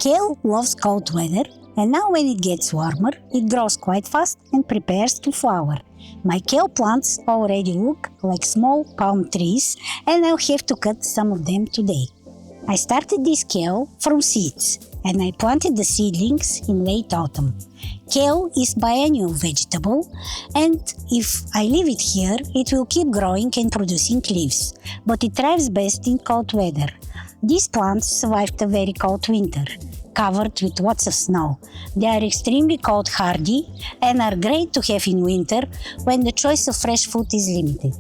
Kale loves cold weather, and now when it gets warmer, it grows quite fast and prepares to flower. My kale plants already look like small palm trees, and I'll have to cut some of them today. I started this kale from seeds, and I planted the seedlings in late autumn. Kale is biennial vegetable, and if I leave it here, it will keep growing and producing leaves, but it thrives best in cold weather. These plants survived a very cold winter, covered with lots of snow. They are extremely cold hardy and are great to have in winter when the choice of fresh food is limited.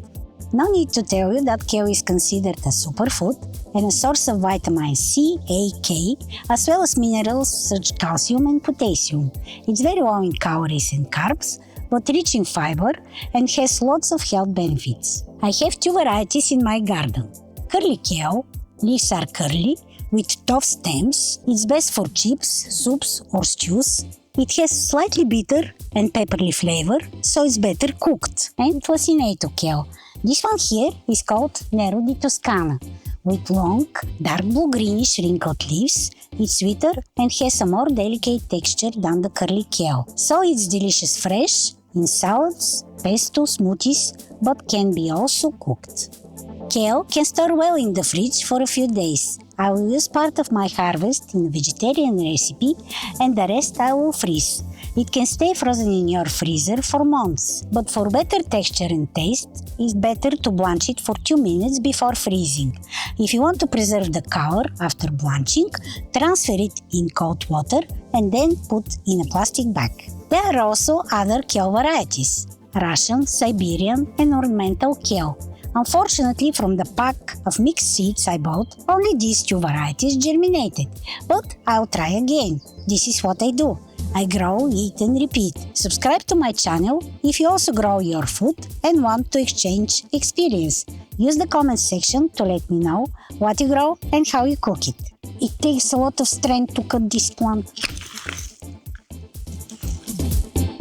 No need to tell you that kale is considered a superfood and a source of vitamins C, A, K, as well as minerals such as calcium and potassium. It's very low in calories and carbs, but rich in fiber and has lots of health benefits. I have 2 varieties in my garden. Curly kale, leaves are curly, with tough stems. It's best for chips, soups or stews. It has slightly bitter and peppery flavor, so it's better cooked. And Lacinato kale. This one here is called Nero di Toscana, with long, dark blue-greenish wrinkled leaves. It's sweeter and has a more delicate texture than the curly kale, so it's delicious fresh, in salads, pesto, smoothies, but can be also cooked. Kale can store well in the fridge for a few days. I will use part of my harvest in a vegetarian recipe and the rest I will freeze. It can stay frozen in your freezer for months, but for better texture and taste, it's better to blanch it for 2 minutes before freezing. If you want to preserve the color after blanching, transfer it in cold water and then put in a plastic bag. There are also other kale varieties: Russian, Siberian and ornamental kale. Unfortunately, from the pack of mixed seeds I bought, only these 2 varieties germinated. But I'll try again. This is what I do. I grow, eat and repeat. Subscribe to my channel if you also grow your food and want to exchange experience. Use the comment section to let me know what you grow and how you cook it. It takes a lot of strength to cut this plant.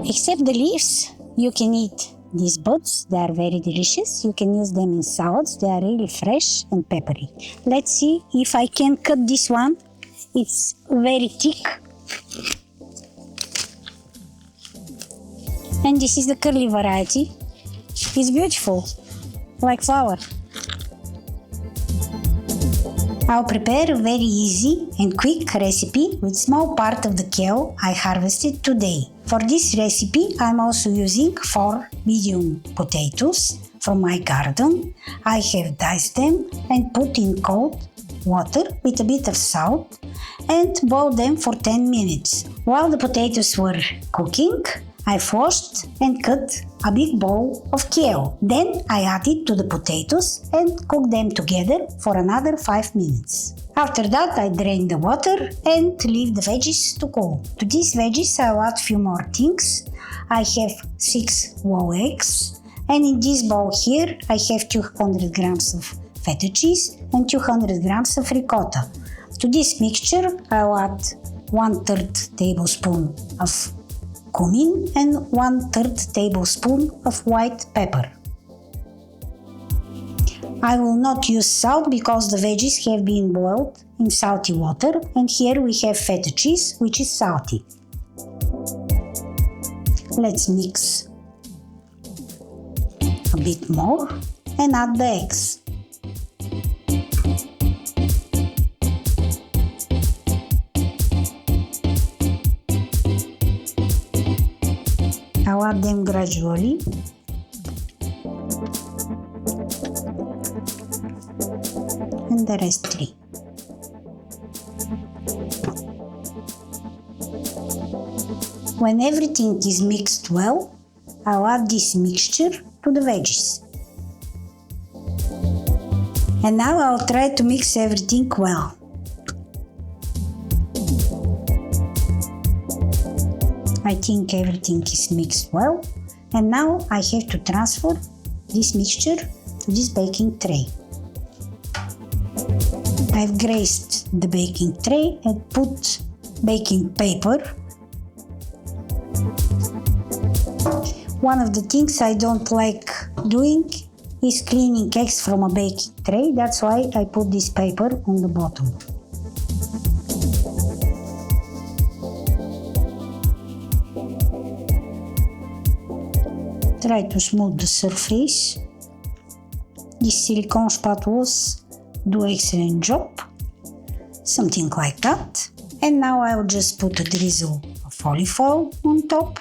Except the leaves, you can eat these buds. They are very delicious. You can use them in salads. They are really fresh and peppery. Let's see if I can cut this one. It's very thick. And this is the curly variety. It's beautiful, like flower. I'll prepare a very easy and quick recipe with small part of the kale I harvested today. For this recipe, I'm also using 4 medium potatoes from my garden. I have diced them and put in cold water with a bit of salt and boiled them for 10 minutes. While the potatoes were cooking, I washed and cut a big bowl of kale. Then I added to the potatoes and cooked them together for another 5 minutes. After that, I drained the water and leave the veggies to cool. To these veggies, I'll add few more things. I have 6 raw eggs, and in this bowl here, I have 200 grams of feta cheese and 200 grams of ricotta. To this mixture, I'll add 1/3 tablespoon of cumin and 1/3 tablespoon of white pepper. I will not use salt because the veggies have been boiled in salty water, and here we have feta cheese, which is salty. Let's mix a bit more and add the eggs. I'll add them gradually. And the rest 3. When everything is mixed well, I'll add this mixture to the veggies. And now I'll try to mix everything well. I think everything is mixed well, and now I have to transfer this mixture to this baking tray. I've greased the baking tray and put baking paper. One of the things I don't like doing is cleaning eggs from a baking tray. That's why I put this paper on the bottom. Try to smooth the surface. These silicone spatulas do excellent job. Something like that. And now I'll just put a drizzle of olive oil on top.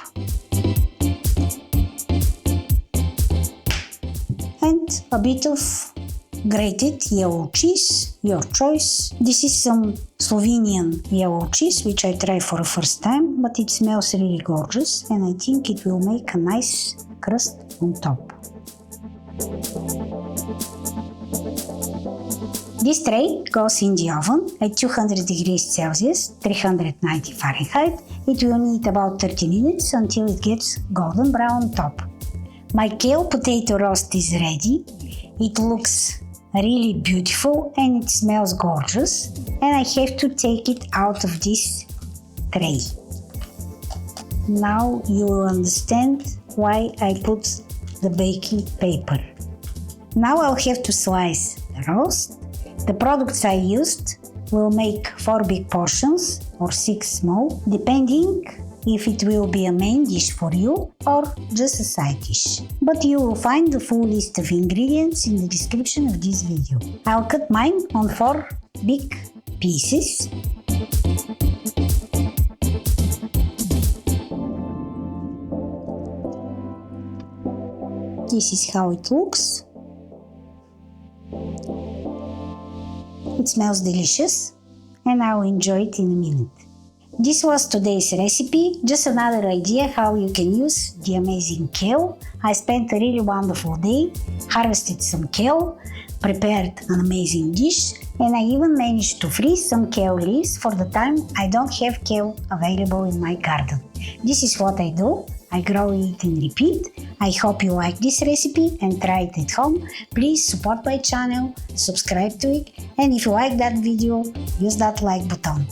And a bit of grated yellow cheese, your choice. This is some Slovenian yellow cheese which I tried for the first time, but it smells really gorgeous and I think it will make a nice crust on top. This tray goes in the oven at 200 degrees Celsius, 390 Fahrenheit. It will need about 30 minutes until it gets golden brown on top. My kale potato roast is ready. It looks really beautiful and it smells gorgeous, and I have to take it out of this tray. Now you will understand why I put the baking paper. Now I'll have to slice the roast. The products I used will make 4 big portions or 6 small, depending if it will be a main dish for you or just a side dish. But you will find the full list of ingredients in the description of this video. I'll cut mine on 4 big pieces. This is how it looks. It smells delicious and I'll enjoy it in a minute. This was today's recipe, just another idea how you can use the amazing kale. I spent a really wonderful day, harvested some kale, prepared an amazing dish, and I even managed to freeze some kale leaves for the time I don't have kale available in my garden. This is what I do. I grow it and repeat. I hope you like this recipe and try it at home. Please support my channel, subscribe to it, and if you like that video, use that like button.